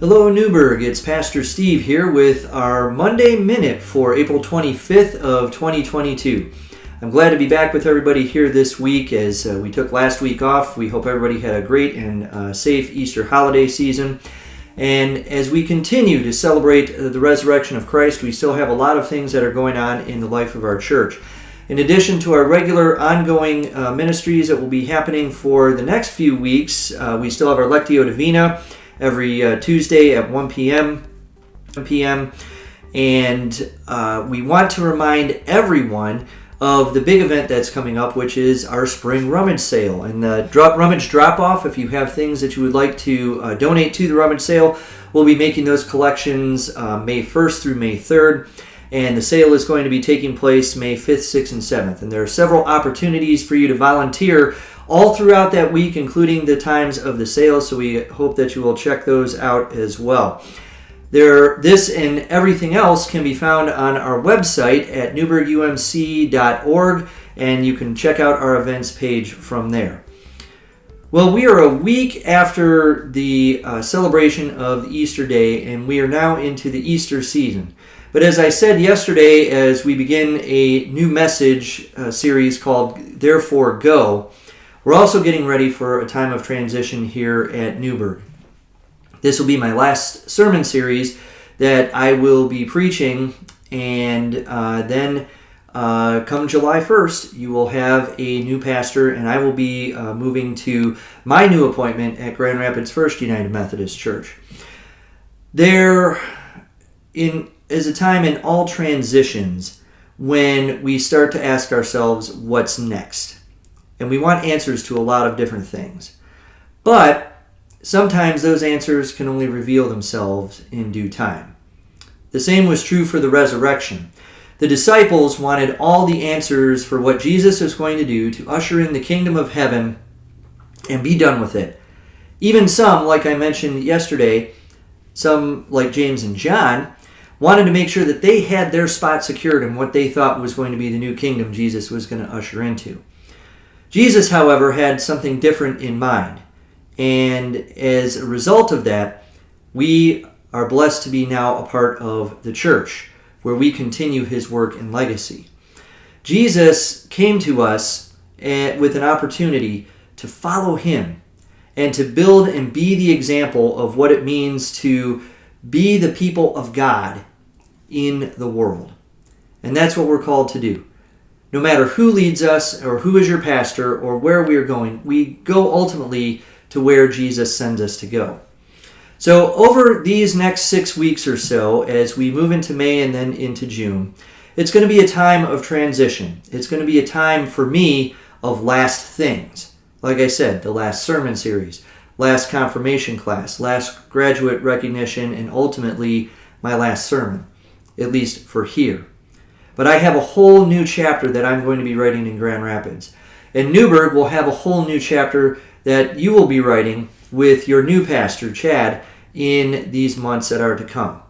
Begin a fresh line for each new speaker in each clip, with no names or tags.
Hello Newburgh, it's Pastor Steve here with our Monday Minute for April 25th of 2022. I'm glad to be back with everybody here this week as we took last week off. We hope everybody had a great and safe Easter holiday season. And as we continue to celebrate the resurrection of Christ, we still have a lot of things that are going on in the life of our church. In addition to our regular ongoing ministries that will be happening for the next few weeks, we still have our Lectio Divina every Tuesday at 1 p.m. And we want to remind everyone of the big event that's coming up, which is our spring rummage sale. And the rummage drop-off, if you have things that you would like to donate to the rummage sale, we'll be making those collections May 1st through May 3rd. And the sale is going to be taking place May 5th, 6th, and 7th. And there are several opportunities for you to volunteer all throughout that week, including the times of the sale, so we hope that you will check those out as well. This and everything else can be found on our website at newburghumc.org, and you can check out our events page from there. Well, we are a week after the celebration of Easter Day, and we are now into the Easter season. But as I said yesterday, as we begin a new message series called Therefore Go, we're also getting ready for a time of transition here at Newburgh. This will be my last sermon series that I will be preaching, and then come July 1st, you will have a new pastor, and I will be moving to my new appointment at Grand Rapids First United Methodist Church. There is a time in all transitions when we start to ask ourselves, what's next? And we want answers to a lot of different things. But sometimes those answers can only reveal themselves in due time. The same was true for the resurrection. The disciples wanted all the answers for what Jesus was going to do to usher in the kingdom of heaven and be done with it. Even some, like I mentioned yesterday, some like James and John, wanted to make sure that they had their spot secured in what they thought was going to be the new kingdom Jesus was going to usher into. Jesus, however, had something different in mind. And as a result of that, we are blessed to be now a part of the church, where we continue his work and legacy. Jesus came to us with an opportunity to follow him and to build and be the example of what it means to be the people of God in the world. And that's what we're called to do. No matter who leads us or who is your pastor or where we are going, we go ultimately to where Jesus sends us to go. So over these next 6 weeks or so, as we move into May and then into June, it's going to be a time of transition. It's going to be a time for me of last things. Like I said, the last sermon series, last confirmation class, last graduate recognition, and ultimately my last sermon, at least for here. But I have a whole new chapter that I'm going to be writing in Grand Rapids. And Newburgh will have a whole new chapter that you will be writing with your new pastor, Chad, in these months that are to come.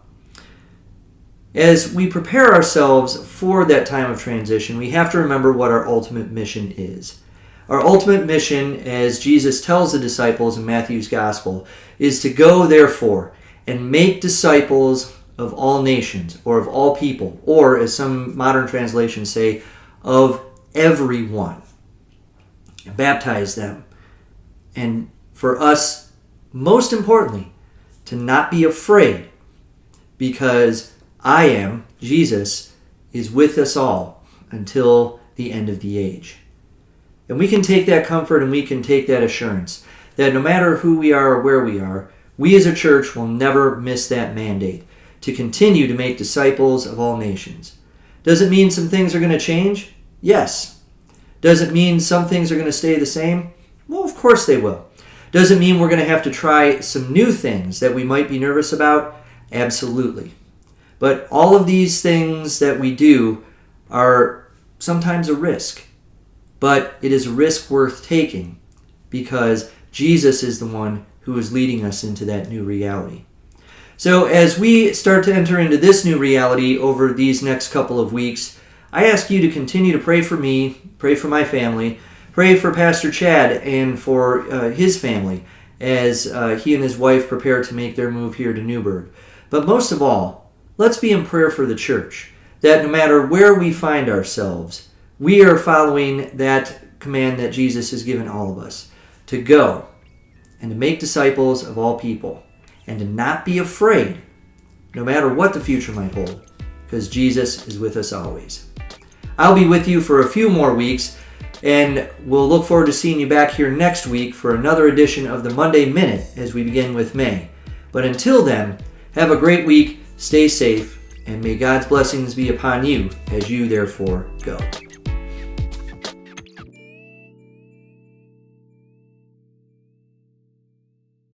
As we prepare ourselves for that time of transition, we have to remember what our ultimate mission is. Our ultimate mission, as Jesus tells the disciples in Matthew's Gospel, is to go, therefore, and make disciples of all nations, or of all people, or, as some modern translations say, of everyone. Baptize them. And for us, most importantly, to not be afraid, because Jesus, is with us all until the end of the age. And we can take that comfort and we can take that assurance that no matter who we are or where we are, we as a church will never miss that mandate to continue to make disciples of all nations. Does it mean some things are going to change? Yes. Does it mean some things are going to stay the same? Well, of course they will. Does it mean we're going to have to try some new things that we might be nervous about? Absolutely. But all of these things that we do are sometimes a risk. But it is a risk worth taking because Jesus is the one who is leading us into that new reality. So as we start to enter into this new reality over these next couple of weeks, I ask you to continue to pray for me, pray for my family, pray for Pastor Chad and for his family as he and his wife prepare to make their move here to Newburgh. But most of all, let's be in prayer for the church, that no matter where we find ourselves, we are following that command that Jesus has given all of us, to go and to make disciples of all people, and to not be afraid, no matter what the future might hold, because Jesus is with us always. I'll be with you for a few more weeks, and we'll look forward to seeing you back here next week for another edition of the Monday Minute as we begin with May. But until then, have a great week, stay safe, and may God's blessings be upon you as you therefore go.